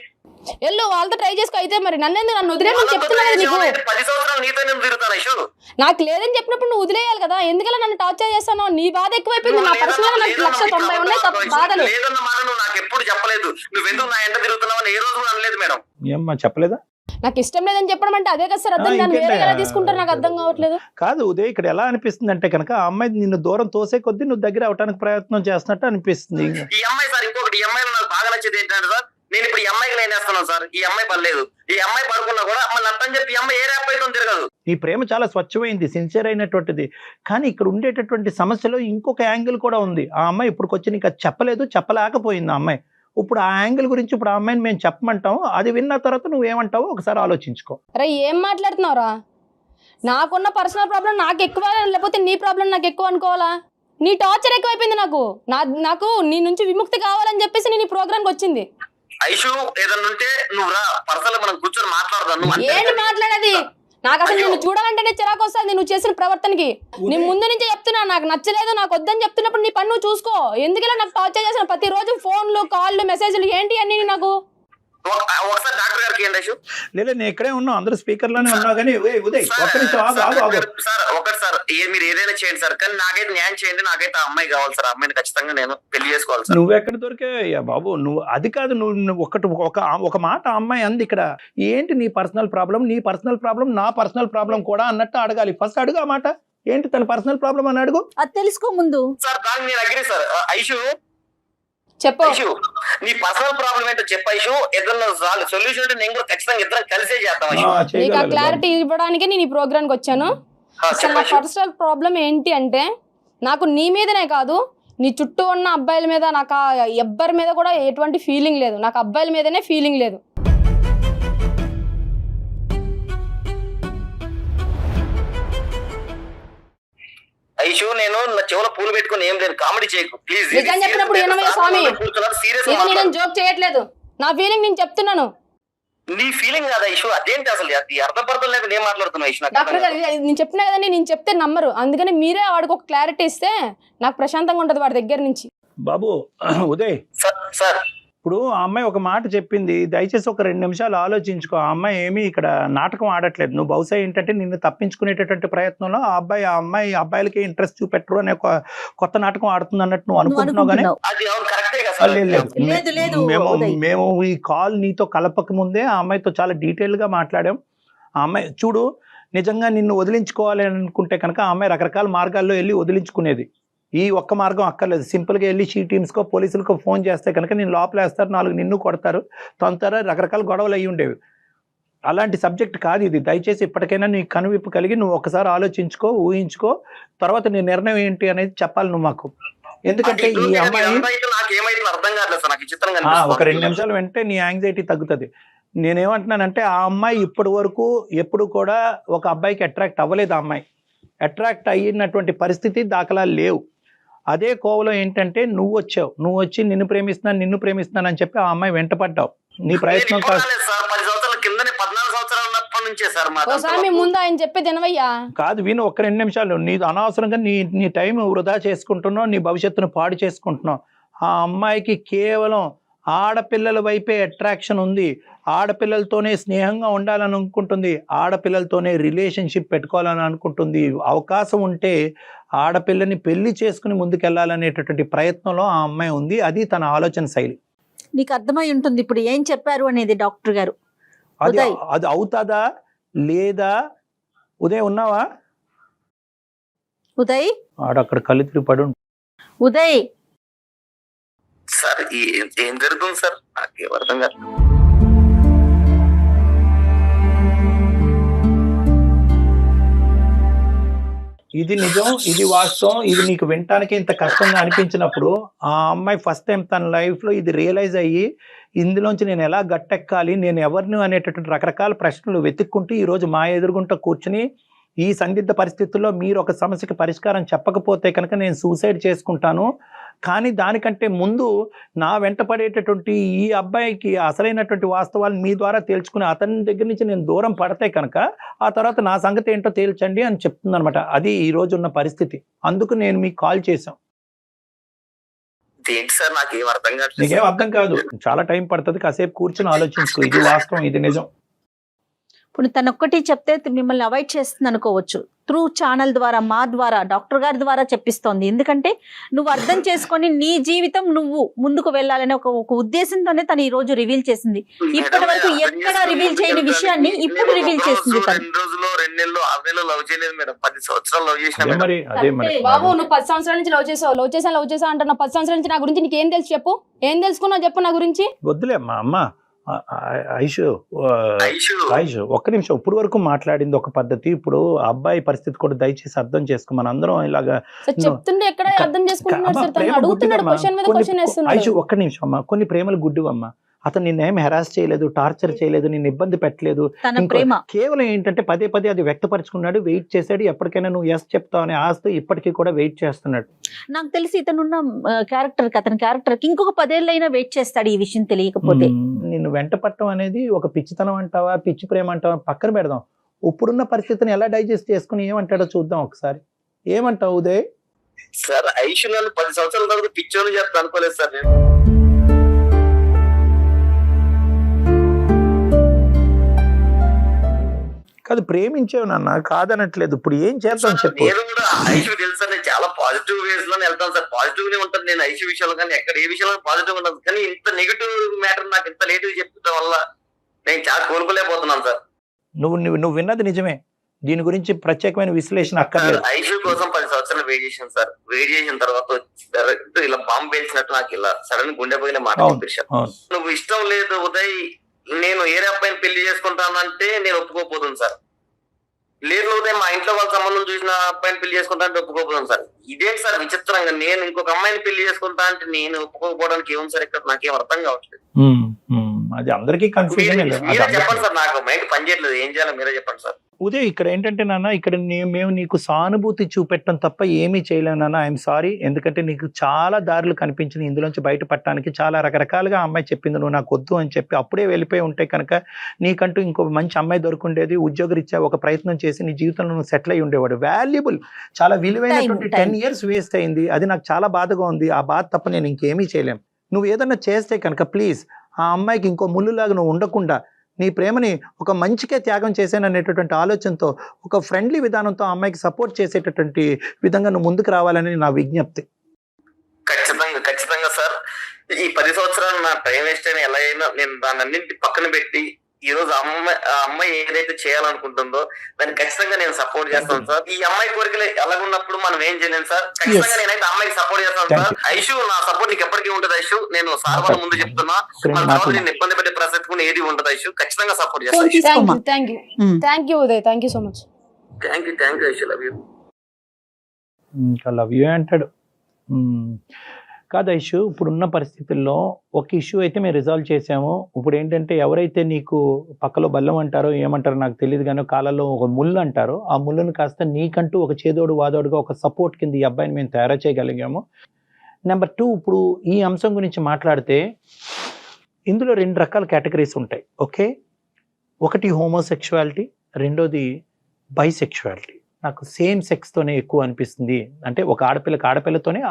వెళ్ళు వాళ్ళతో ట్రై చేసుకో. అయితే మరి నన్ను వదిలేయమని చెప్తున్నా కదా నీకు. 10 సంవత్సరాలు నీతో నేను తిరుగుతాను ఐషు. నాకు లేదని చెప్పినప్పుడు నువ్వు వదిలేయాలి కదా. ఎందుకలా నన్ను టార్చర్ చేస్తాను? నీ బాధ ఎక్కువైపోయింది. నా పర్సనల్ నాకు 190 ఉన్నాయి బాధలు. లేదన్న మాట నువ్వు నాకు ఎప్పుడు చెప్పలేదు. నువ్వెందుకు నా ఎంట తిరుగుతున్నావు అని ఏ రోజు కూడా అనలేదు మేడం. ఏమ్మా చెప్పలేదా? నాకు ఇష్టం లేదని చెప్పడం అంటే అదే కదా సార్ అర్థం. దాన్ని వేరే ఎలా తీసుకుంటారు నాకు అర్థం కావట్లేదు. కాదు ఉదయ్, ఇక్కడ ఎలా అనిపిస్తుంది అంటే కనుక ఆ అమ్మాయి నిన్ను దూరం తోసే కొద్దీ నువ్వు దగ్గర అవడానికి ప్రయత్నం చేస్తున్నట్టు అనిపిస్తుంది. ఈ అమ్మాయి సార్ ఇంకొకటి, ఈ అమ్మాయిలో నాకు బాగా నచ్చేది ఏంటంటే సార్, నేను ఇప్పుడు ఈ అమ్మాయికి లైన్ వేస్తున్నాను సార్. ఈ అమ్మాయి పర్లేదు, ఈ అమ్మాయి పడుకున్నా కూడా మళ్ళీ అర్థం చెప్పి ఈ అమ్మాయి ఏ ర్యాప్ అయితే తిరగదు. నీ ప్రేమ చాలా స్వచ్ఛమైంది, సిన్సియర్ అయినటువంటిది. కానీ ఇక్కడ ఉండేటటువంటి సమస్యలో ఇంకొక యాంగిల్ కూడా ఉంది. ఆ అమ్మాయి ఇప్పుడు వచ్చి నీకు చెప్పలేదు, చెప్పలేకపోయింది ఆ అమ్మాయి. ఇప్పుడు ఆ యాంగిల్ గురించి ఇప్పుడు ఆ అమ్మాయిని మేము చెప్పమంటాం. అది విన్న తర్వాత నువ్వేమంటావో ఒకసారి ఆలోచించుకో. అరే ఏం మాట్లాడుతున్నావురా? నాకున్న పర్సనల్ ప్రాబ్లం నాకు ఎక్కువ, లేకపోతే నీ ప్రాబ్లం నాకు ఎక్కువ అనుకోవాలా? నీ టార్చర్ ఎక్కువైపోయింది. నాకు నీ నుంచి విముక్తి కావాలని చెప్పేసి నేను ఈ ప్రోగ్రామ్కి వచ్చింది. ఐషు ఏదన్నా ఉంటే నువ్వు రా, పర్సనల్ మనం కూర్చొని మాట్లాడదాం. ఏంటి మాట్లాడేది? నాకు అసలు నిన్ను చూడాలంటేనే చిరాకు వస్తుంది నువ్వు చేసిన ప్రవర్తనకి. నేను ముందు నుంచే చెప్తున్నా, నాకు నచ్చలేదు, నాకు వద్దని చెప్తున్నప్పుడు నీ పని నువ్వు చూసుకో. ఎందుకలా నాకు టార్చర్ చేసిన ప్రతి రోజు ఫోన్లు, కాళ్ళు, మెసేజ్లు ఏంటి అన్ని నాకు? ఒకసారి డాక్టర్ గారికి ఏంటి ఐషు? లేదా నేను ఇక్కడే ఉన్నావు, అందరూ స్పీకర్ లోనే ఉన్నావు. కానీ ఉదయ్ ఒక్క నిమిషం సార్ ఒకటి సార్, మీరు ఏదైనా చేయండి సార్, కానీ నాకైతే న్యాయం చేయండి. నాకైతే ఆ అమ్మాయి కావాలి సార్. అమ్మాయిని ఖచ్చితంగా నేను పెళ్లి చేసుకోవాలి సార్. నువ్వు ఎక్కడ దొరికే బాబు? నువ్వు అది కాదు, నువ్వు ఒక మాట అమ్మాయి అంది ఇక్కడ. ఏంటి నీ పర్సనల్ ప్రాబ్లం, నా పర్సనల్ ప్రాబ్లం కూడా అన్నట్టు అడగాలి. ఫస్ట్ అడుగు ఆ మాట. ఏంటి తన పర్సనల్ ప్రాబ్లం అని అడుగు. అది తెలుసుకో ముందు. సార్ దానికి నేను అగ్రీ సార్. ఐషు చెప్పు, నీ పర్సనల్ ప్రాబ్లం ఏంటో చెప్పు ఐషు. ఏదన్నా సొల్యూషన్ అంటే నేను కూడా ఖచ్చితంగా ఇద్దరం కలిసే చేద్దాం. నీకు ఆ క్లారిటీ ఇవ్వడానికి నేను ఈ ప్రోగ్రామ్కి వచ్చాను. అసలు నా పర్సనల్ ప్రాబ్లం ఏంటి అంటే, నాకు నీ మీదనే కాదు, నీ చుట్టూ ఉన్న అబ్బాయిల మీద, నాకు ఎవ్వరి మీద కూడా ఎటువంటి ఫీలింగ్ లేదు. నాకు అబ్బాయిల మీదనే ఫీలింగ్ లేదు. ఐషు నేను నా చెవులో పూలు పెట్టుకుని ఏం లేదు, కామెడీ చేయకు ప్లీజ్. నిజం చెప్పినప్పుడు ఏమయ్యా స్వామి, నేను జోక్ చేయట్లేదు. నా ఫీలింగ్ నేను చెప్తున్నాను. నీ ఫీలింగ్ కాదు ఐషు, అదేంటి అసలు అర్థం పడతం లేకుండా ఏం మాట్లాడుతున్నావు ఐషు? డాక్టర్ గారు నేను చెప్పినా కదండి, నేను చెప్తే నమ్మరు. అందుకని మీరే వాడికి ఒక క్లారిటీ ఇస్తే నాకు ప్రశాంతంగా ఉంటది వాడి దగ్గర నుంచి. బాబు ఉదయ్ సార్, ఇప్పుడు ఆ అమ్మాయి ఒక మాట చెప్పింది, దయచేసి ఒక 2 నిమిషాలు ఆలోచించుకో. ఆ అమ్మాయి ఏమీ ఇక్కడ నాటకం ఆడట్లేదు. నువ్వు బహుశా ఏంటంటే నిన్ను తప్పించుకునేటటువంటి ప్రయత్నంలో ఆ అబ్బాయిలకి ఇంట్రెస్ట్ చూపెట్టరు అనే ఒక కొత్త నాటకం ఆడుతుంది అన్నట్టు నువ్వు అనుకుంటున్నావు. కానీ మేము ఈ కాల్ నీతో కలపక ముందే ఆ అమ్మాయితో చాలా డీటెయిల్ గా మాట్లాడాం. ఆ అమ్మాయి చూడు, నిజంగా నిన్ను వదిలించుకోవాలి అనుకుంటే కనుక ఆ అమ్మాయి రకరకాల మార్గాల్లో వెళ్ళి వదిలించుకునేది. ఈ ఒక్క మార్గం అక్కర్లేదు. సింపుల్గా వెళ్ళి షీ టీమ్స్కో పోలీసులకో ఫోన్ చేస్తే కనుక నేను లోపలేస్తారు, 4 నిన్ను కొడతారు, తొందర రకరకాల గొడవలు అయ్యి ఉండేవి. అలాంటి సబ్జెక్ట్ కాదు ఇది. దయచేసి ఇప్పటికైనా నీ కనువిప్పు కలిగి నువ్వు ఒకసారి ఆలోచించుకో, ఊహించుకో, తర్వాత నీ నిర్ణయం ఏంటి అనేది చెప్పాలి నువ్వు మాకు. ఎందుకంటే ఈ అమ్మాయి ఒక 2 నిమిషాలు వెంటనే నీ యాంగ్జైటీ తగ్గుతుంది. నేనేమంటున్నానంటే ఆ అమ్మాయి ఇప్పటి వరకు ఎప్పుడు కూడా ఒక అబ్బాయికి అట్రాక్ట్ అవ్వలేదు. ఆ అమ్మాయి అట్రాక్ట్ అయినటువంటి పరిస్థితి దాఖలాలు లేవు. అదే కోవలో ఏంటంటే నువ్వు వచ్చి నిన్ను ప్రేమిస్తున్నాను అని చెప్పి ఆ అమ్మాయి వెంటపడ్డావు. నీ ప్రయత్నం కిందనే 14 సంవత్సరాలు ఉన్నప్పటి నుంచే సార్ మా ఓసారి మీ ముందు ఆయన చెప్పేది వినవయ్యా. కాదు విను, ఒక్క 2 నిమిషాలు. నీ అనవసరంగా నీ టైం వృధా చేసుకుంటున్నావు, నీ భవిష్యత్తును పాడు చేసుకుంటున్నావు. ఆ అమ్మాయికి కేవలం ఆడపిల్లల వైపే అట్రాక్షన్ ఉంది, ఆడపిల్లలతోనే స్నేహంగా ఉండాలని అనుకుంటుంది, ఆడపిల్లలతోనే రిలేషన్షిప్ పెట్టుకోవాలని అనుకుంటుంది. అవకాశం ఉంటే ఆడపిల్లని పెళ్లి చేసుకుని ముందుకెళ్లాలనేటటువంటి ప్రయత్నంలో ఆ అమ్మాయి ఉంది. అది తన ఆలోచన శైలి. నీకు అర్థమై ఉంటుంది ఇప్పుడు ఏం చెప్పారు అనేది డాక్టర్ గారు. అది అవుతుందా లేదా? ఉదయ్ ఉన్నావా? ఉదయ్ ఆడక్కడ కళ్ళు తిరిగి పడు. ఉదయ్ సార్ ఏం జరుగుతుంది సార్ నాకు అర్థం కాదు. ఇది నిజం, ఇది వాస్తవం. ఇది నీకు వినటానికి ఇంత కష్టంగా అనిపించినప్పుడు ఆ అమ్మాయి ఫస్ట్ టైం తన లైఫ్ లో ఇది రియలైజ్ అయ్యి ఇందులోంచి నేను ఎలా గట్టెక్కాలి, నేను ఎవరిని అనేటటువంటి రకరకాల ప్రశ్నలు వెతుక్కుంటూ ఈ రోజు మా ఎదురుగుంట కూర్చుని ఈ సందిగ్ధ పరిస్థితుల్లో మీరు ఒక సమస్యకి పరిష్కారం చెప్పకపోతే కనుక నేను సూసైడ్ చేసుకుంటాను, కానీ దానికంటే ముందు నా వెంట పడేటటువంటి ఈ అబ్బాయికి అసలైనటువంటి వాస్తవాలు మీ ద్వారా తేల్చుకుని అతని దగ్గర నుంచి నేను దూరం పడితే కనుక ఆ తర్వాత నా సంగతి ఏంటో తేల్చండి అని చెప్తుంది అనమాట. అది ఈ రోజు ఉన్న పరిస్థితి. అందుకు నేను మీకు కాల్ చేశాం. ఏంటి సార్ నాకు ఏం అర్థం కాదు. నీకేం అర్థం కాదు, చాలా టైం పడుతుంది, కాసేపు కూర్చుని ఆలోచించుకో. ఇది వాస్తవం, ఇది నిజం. ఇప్పుడు తనొక్కటి చెప్తే మిమ్మల్ని అవాయిడ్ చేస్తుంది అనుకోవచ్చు. త్రూ ఛానల్ ద్వారా, మా ద్వారా, డాక్టర్ గారి ద్వారా చెప్పిస్తోంది. ఎందుకంటే నువ్వు అర్థం చేసుకొని నీ జీవితం నువ్వు ముందుకు వెళ్ళాలనే ఒక ఉద్దేశంతోనే తను ఈ రోజు రివీల్ చేసింది. ఇప్పటి వరకు ఎక్కడ రివీల్ చేయని విషయాన్ని ఇప్పుడు రివీల్ చేసింది. 2 రోజులు 2 నెలలు 6 నెలలు లవ్ చేయలేదు మేడం. 10 సంవత్సరాలు లవ్ చేసిన మరి అదే మరి బాబు, నువ్వు 10 సంవత్సరాల నుంచి లవ్ చేసా అంటున్నా. 10 సంవత్సరాల నుంచి నా గురించి నీకు ఏం తెలుసు చెప్పు? ఏం తెలుసుకున్నావు చెప్పు నా గురించి? వద్దులే మా అమ్మ. ఐషు ఒక్క నిమిషం. ఇప్పుడు వరకు మాట్లాడింది ఒక పద్ధతి, ఇప్పుడు అబ్బాయి పరిస్థితి కూడా దయచేసి అర్థం చేసుకో. మన అందరం ఇలాగా చెప్తుండే ఎక్కడ అర్థం చేసుకుంటున్నాడు సార్? తను అడుగుతున్నాడు, క్వశ్చన్ మీద క్వశ్చన్ వేస్తున్నాడు. ఐషు ఒక్క నిమిషం అమ్మా. కొన్ని ప్రేమలు గుడ్డివమ్మా. అతను నిన్నేం హెరాస్ చేయలేదు, టార్చర్ చేయలేదు, నిన్ను ఇబ్బంది పెట్టలేదు. కేవలం ఏంటంటే పదే పదే అది వ్యక్తపరుచుకున్నాడు, వెయిట్ చేశాడు. ఎప్పటికైనా నువ్వు ఎస్ చెప్తావు అనే ఆస్తి ఇప్పటికీ కూడా వెయిట్ చేస్తున్నాడు. నాకు తెలిసి ఇతనున్న అతని క్యారెక్టర్ కి ఇంకొక 10 ఏళ్ళైనా వెయిట్ చేస్తాడు ఈ విషయం తెలియకపోతే. నిన్ను వెంట పట్టడం అనేది ఒక పిచ్చితనం అంటావా, పిచ్చి ప్రేమ అంటావా పక్కన పెడదాం. ఇప్పుడున్న పరిస్థితిని ఎలా డైజెస్ట్ చేసుకుని ఏమంటాడో చూద్దాం ఒకసారి. ఏమంటావు ఉదయ్? సార్ ఐషు నన్ను 10 సంవత్సరాల తర్వాత పిచ్చోని చేస్తా అనుకోలేదు సార్ నేను. కాదు, ప్రేమించేవు నాన్న, కాదనట్లేదు. ఇప్పుడు ఏం చేద్దాం చెప్పు. నేను కూడా ఐషు తెలుసా, నేను చాలా పాజిటివ్ వేస్ లోనే వెళ్తాను సార్. పాజిటివ్ గానే ఉంటాను నేను ఐషు విషయంలో, కానీ ఎక్కడ ఏ విషయంలో పాజిటివ్ ఉంటాను. కానీ ఇంత నెగిటివ్ మ్యాటర్ నాకు ఇంత లేట్ చెప్పడం వల్ల నేను చాలా కోలుకోలేకపోతున్నాను సార్. నువ్వు విన్నది నిజమే. దీని గురించి ప్రత్యేకమైన విశ్లేషణ అక్కర్లేదు. ఐషు కోసం 10 సంవత్సరాలు వెయిట్ చేశాను సార్. వెయిట్ చేసిన తర్వాత డైరెక్ట్ ఇలా బాంబు పేల్చినట్టు నాకు ఇలా సడన్ గుండె పోయిన మాట చెప్పేశాను. నువ్వు ఇష్టం లేదు ఉదయ్, నేను ఏరే అబ్బాయిని పెళ్లి చేసుకుంటానంటే నేను ఒప్పుకోపోతుంది సార్. లేదు ఉదయం మా ఇంట్లో వాళ్ళ సంబంధం చూసిన అబ్బాయిని పెళ్లి చేసుకుంటా అంటే ఒప్పుకోపోతాను సార్. ఇదేంటి సార్ విచిత్రంగా, నేను ఇంకొక అమ్మాయిని పెళ్లి చేసుకుంటా అంటే నేను ఒప్పుకోకపోవడానికి ఏముంది సార్ ఇక్కడ? నాకేం అర్థం కావట్లేదు. అది అందరికీ కన్ఫ్యూజన్. మీరే చెప్పండి సార్, నాకు మైండ్ పనిచేయట్లేదు, ఏం చేయాలో మీరే చెప్పండి సార్. ఉదయ్, ఇక్కడ ఏంటంటే నాన్న, ఇక్కడ మేము నీకు సానుభూతి చూపెట్టడం తప్ప ఏమీ చేయలేము నాన్న. I'm sorry. ఎందుకంటే నీకు చాలా దారులు కనిపించింది ఇందులోంచి బయటపడటానికి. చాలా రకరకాలుగా అమ్మాయి చెప్పింది, నువ్వు నాకు వద్దు అని చెప్పి అప్పుడే వెళ్ళిపోయి ఉంటే కనుక నీకంటూ ఇంకో మంచి అమ్మాయి దొరుకుండేది. ఉద్యోగరీత్యా ఒక ప్రయత్నం చేసి నీ జీవితంలో నువ్వు సెటిల్ అయ్యి ఉండేవాడు. వాల్యుబుల్, చాలా విలువైనటువంటి 10 years వేస్ట్ అయింది. అది నాకు చాలా బాధగా ఉంది. ఆ బాధ తప్ప నేను ఇంకేమీ చేయలేం. నువ్వు ఏదన్నా చేస్తే కనుక ప్లీజ్ ఆ అమ్మాయికి ఇంకో ముళ్ళులాగా నువ్వు ఉండకుండా నీ ప్రేమని ఒక మంచికే త్యాగం చేశాననేటటువంటి ఆలోచనతో ఒక ఫ్రెండ్లీ విధానంతో ఆ అమ్మాయికి సపోర్ట్ చేసేటటువంటి విధంగా నువ్వు ముందుకు రావాలని నా విజ్ఞప్తి. ఖచ్చితంగా సార్. ఈ 10 సంవత్సరాలు నా టైం వేస్ట్ అయినా ఎలా అయినా నేను దాన్ని అన్నింటి పక్కన పెట్టి ఈ రోజు అమ్మాయి ఏదైతే చేయాలనుకుంటుందో దాన్ని ఖచ్చితంగా నేను సపోర్ట్ చేస్తాను సార్. ఈ అమ్మాయి కోరికలు ఎలాగున్నప్పుడు మనం ఏం చేయలేం సార్. ఖచ్చితంగా నేనైతే అమ్మాయికి సపోర్ట్ చేస్తాను సార్. ఐషు, నా సపోర్ట్ నీకు ఎప్పటికీ ఉంటుంది ఐషు. నేను సార్ వాళ్ళ ముందు చెప్తున్నా, మన తర్వాత నేను ఇబ్బంది పెట్టే ప్రసక్తి కూడా ఏది ఉంటుంది ఐషు. ఖచ్చితంగా సపోర్ట్ చేస్తాను. Thank you Uday, thank you so much. Thank you Aishu, love you. ఇంకా లవ్ యూ అంటాడు. కాదు ఐషు, ఇప్పుడున్న పరిస్థితుల్లో ఒక ఇష్యూ అయితే మేము రిజాల్వ్ చేసాము. ఇప్పుడు ఏంటంటే ఎవరైతే నీకు పక్కలో బల్లం అంటారో ఏమంటారో నాకు తెలియదు, కానీ కాలంలో ఒక ముళ్ళు అంటారో ఆ ముళ్ళును కాస్త నీకంటూ ఒక చేదోడు వాదోడుగా ఒక సపోర్ట్ కింద ఈ అబ్బాయిని మేము తయారు చేయగలిగాము. నెంబర్ 2, ఇప్పుడు ఈ అంశం గురించి మాట్లాడితే ఇందులో 2 రకాల కేటగిరీస్ ఉంటాయి. ఓకే, ఒకటి హోమోసెక్షువాలిటీ, రెండోది బైసెక్షువాలిటీ. నాకు సేమ్ సెక్స్తోనే ఎక్కువ అనిపిస్తుంది, అంటే ఒక ఆడపిల్లకి ఆడపిల్లతోనే,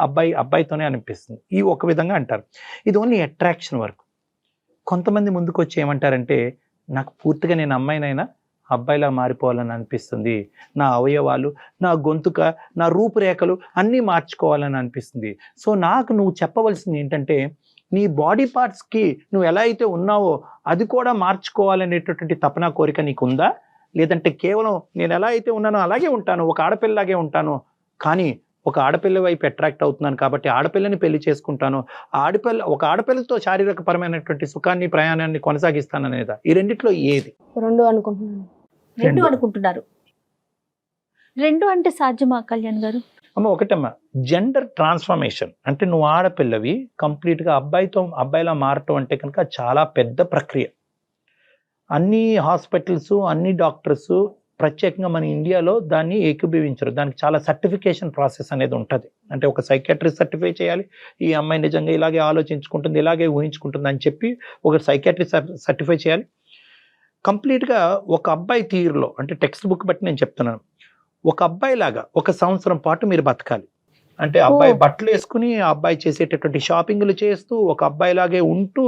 అబ్బాయితోనే అనిపిస్తుంది. ఈ ఒక విధంగా అంటారు. ఇది ఓన్లీ అట్రాక్షన్ వరకు. కొంతమంది ముందుకు వచ్చి ఏమంటారంటే, నాకు పూర్తిగా నేను అమ్మాయినైనా అబ్బాయిలా మారిపోవాలని అనిపిస్తుంది, నా అవయవాలు, నా గొంతుక, నా రూపురేఖలు అన్నీ మార్చుకోవాలని అనిపిస్తుంది. సో నాకు నువ్వు చెప్పవలసింది ఏంటంటే, నీ బాడీ పార్ట్స్కి నువ్వు ఎలా అయితే ఉన్నావో అది కూడా మార్చుకోవాలనేటటువంటి తపన, కోరిక నీకు ఉందా? లేదంటే కేవలం నేను ఎలా అయితే ఉన్నానో అలాగే ఉంటాను, ఒక ఆడపిల్లలాగే ఉంటాను, కానీ ఒక ఆడపిల్ల వైపు అట్రాక్ట్ అవుతున్నాను కాబట్టి ఆడపిల్లని పెళ్లి చేసుకుంటాను, ఒక ఆడపిల్లతో శారీరక పరమైనటువంటి సుఖాన్ని, ప్రయాణాన్ని కొనసాగిస్తాను అనేదా? ఈ రెండిట్లో ఏది? రెండు అనుకుంటున్నాను. రెండు అనుకుంటున్నారు. రెండు అంటే సాధ్యమా కళ్యాణ్ గారు? ఒకటమ్మా, జెండర్ ట్రాన్స్ఫర్మేషన్ అంటే నువ్వు ఆడపిల్లవి కంప్లీట్గా అబ్బాయిలా మారటం అంటే కనుక చాలా పెద్ద ప్రక్రియ. అన్ని హాస్పిటల్స్, అన్ని డాక్టర్స్, ప్రత్యేకంగా మన ఇండియాలో దాన్ని ఏకీభవించరు. దానికి చాలా సర్టిఫికేషన్ ప్రాసెస్ అనేది ఉంటుంది. అంటే ఒక సైకాట్రిస్ట్ సర్టిఫై చేయాలి, ఈ అమ్మాయి నిజంగా ఇలాగే ఆలోచించుకుంటుంది, ఇలాగే ఊహించుకుంటుంది అని చెప్పి ఒక సైకాట్రిస్ట్ సర్టిఫై చేయాలి. కంప్లీట్గా ఒక అబ్బాయి తీరులో, అంటే టెక్స్ట్ బుక్ బట్టి నేను చెప్తున్నాను, ఒక అబ్బాయి లాగా 1 సంవత్సరం పాటు మీరు బతకాలి. అంటే అబ్బాయి బట్టలు వేసుకుని, ఆ అబ్బాయి చేసేటటువంటి షాపింగ్లు చేస్తూ, ఒక అబ్బాయి లాగే ఉంటూ,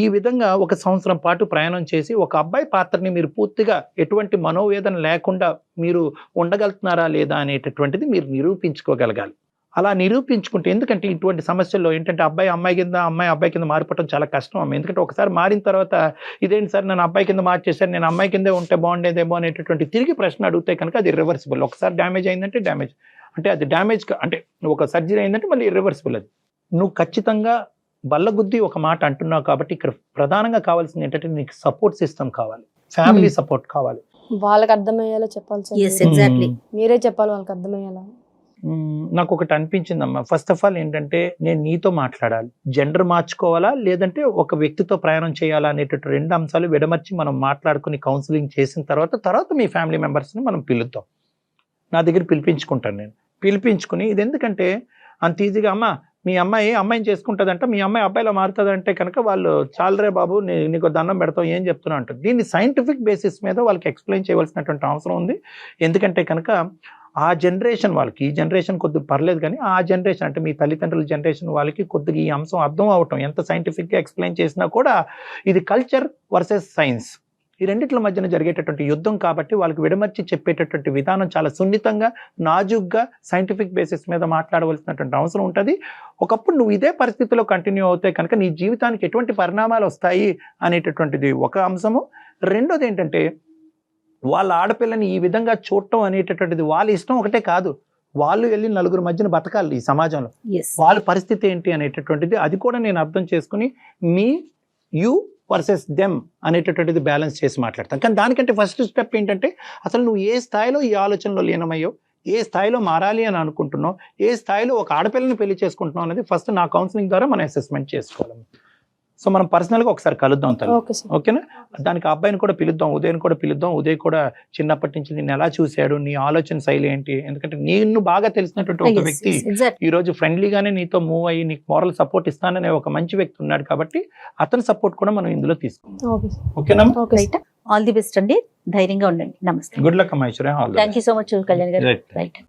ఈ విధంగా 1 సంవత్సరం పాటు ప్రయాణం చేసి ఒక అబ్బాయి పాత్రని మీరు పూర్తిగా ఎటువంటి మనోవేదన లేకుండా మీరు ఉండగలుగుతున్నారా లేదా అనేటటువంటిది మీరు నిరూపించుకోగలగాలి. అలా నిరూపించుకుంటే, ఎందుకంటే ఇటువంటి సమస్యల్లో ఏంటంటే అమ్మాయి కింద, అమ్మాయి అబ్బాయి కింద మారిపోవడం చాలా కష్టం అమ్మ. ఎందుకంటే ఒకసారి మారిన తర్వాత ఇదేంటి సార్ నన్ను అబ్బాయి కింద మార్చేశారు, నేను అమ్మాయి కిందే ఉంటే బాగుండేదేమో అనేటటువంటి తిరిగి ప్రశ్న అడిగితే కనుక అది ఇర్రివర్సిబుల్. ఒకసారి డ్యామేజ్ అయిందంటే డ్యామేజ్, అంటే అది డ్యామేజ్, అంటే ఒక సర్జరీ అయిందంటే మళ్ళీ ఇర్రివర్సిబుల్. అది నువ్వు ఖచ్చితంగా బల్లగుద్ది ఒక మాట అంటున్నావు కాబట్టి ఇక్కడ ప్రధానంగా కావాల్సింది ఏంటంటే నీకు సపోర్ట్ సిస్టమ్ కావాలి, ఫ్యామిలీ సపోర్ట్ కావాలి. వాళ్ళకి అర్థమయ్యేలా చెప్పాలి సార్. Yes, exactly. మీరే చెప్పాలి వాళ్ళకి అర్థమయ్యేలా. నాకు ఒకటి అనిపించిందమ్మా, ఫస్ట్ ఆఫ్ ఆల్ ఏంటంటే నేను నీతో మాట్లాడాలి, జెండర్ మార్చుకోవాలా లేదంటే ఒక వ్యక్తితో ప్రయాణం చేయాలా అనేటటువంటి 2 అంశాలు విడమర్చి మనం మాట్లాడుకుని కౌన్సిలింగ్ చేసిన తర్వాత మీ ఫ్యామిలీ మెంబర్స్ని మనం పిలుద్దాం. నా దగ్గర పిలిపించుకుంటాను నేను. పిలిపించుకుని ఇది ఎందుకంటే అంత ఈజీగా మీ అమ్మాయిని చేసుకుంటుందంట, మీ అమ్మాయి అబ్బాయిలా మారుతుందంటే కనుక వాళ్ళు చాలరే బాబు నీకు దండం పెడతావు ఏం చెప్తున్నా అంటారు. దీన్ని సైంటిఫిక్ బేసిస్ మీద వాళ్ళకి ఎక్స్ప్లెయిన్ చేయవలసినటువంటి అవసరం ఉంది. ఎందుకంటే కనుక ఆ జనరేషన్ వాళ్ళకి, ఈ జనరేషన్ కొద్దిగా పర్లేదు కానీ ఆ జనరేషన్ అంటే మీ తల్లిదండ్రుల జనరేషన్ వాళ్ళకి కొద్దిగా ఈ అంశం అర్థం అవటం, ఎంత సైంటిఫిక్గా ఎక్స్ప్లెయిన్ చేసినా కూడా ఇది కల్చర్ వర్సెస్ సైన్స్, ఈ రెండిట్ల మధ్యన జరిగేటటువంటి యుద్ధం కాబట్టి వాళ్ళకి విడమర్చి చెప్పేటటువంటి విధానం చాలా సున్నితంగా, నాజుగ్గా, సైంటిఫిక్ బేసిస్ మీద మాట్లాడవలసినటువంటి అవసరం ఉంటుంది. ఒకప్పుడు నువ్వు ఇదే పరిస్థితిలో కంటిన్యూ అవుతే కనుక నీ జీవితానికి ఎటువంటి పరిణామాలు వస్తాయి అనేటటువంటిది ఒక అంశము. రెండోది ఏంటంటే వాళ్ళ ఆడపిల్లని ఈ విధంగా చూడటం అనేటటువంటిది వాళ్ళ ఇష్టం ఒకటే కాదు, వాళ్ళు వెళ్ళి 4 మధ్యన బతకాలి ఈ సమాజంలో, వాళ్ళ పరిస్థితి ఏంటి అనేటటువంటిది అది కూడా నేను అర్థం చేసుకుని యూ వర్సెస్ దెమ్ అనేటటువంటిది బ్యాలెన్స్ చేసి మాట్లాడతాను. కానీ దానికంటే ఫస్ట్ స్టెప్ ఏంటంటే అసలు నువ్వు ఏ స్థాయిలో ఈ ఆలోచనలో లీనమయ్యో, ఏ స్థాయిలో మారాలి అని అనుకుంటున్నావు, ఏ స్థాయిలో ఒక ఆడపిల్లని పెళ్లి చేసుకుంటున్నావు అనేది ఫస్ట్ నా కౌన్సిలింగ్ ద్వారా మనం అసెస్మెంట్ చేసుకోవాలి. సో మనం పర్సనల్గా ఒకసారి కలుద్దాం తల్లి, ఓకేనా? దానికి అబ్బాయిని కూడా పిలుద్దాం, ఉదయ్ కూడా పిలుద్దాం. ఉదయ్ కూడా చిన్నప్పటి నుంచి నేను ఎలా చూశాడు, నీ ఆలోచన శైలి ఏంటి, ఎందుకంటే నిన్ను బాగా తెలిసినటువంటి ఒక వ్యక్తి ఈ రోజు ఫ్రెండ్లీగానే నీతో మూవ్ అయ్యి నీకు మోరల్ సపోర్ట్ ఇస్తాననే ఒక మంచి వ్యక్తి ఉన్నాడు కాబట్టి అతని సపోర్ట్ కూడా మనం ఇందులో తీసుకుందాం. ఓకేనా? ఆల్ ది బెస్ట్ అండి, ధైర్యంగా ఉండండి. నమస్తే. గుడ్ లక్ అమ్మా. Thank you so much Kalyan గారు. రైట్.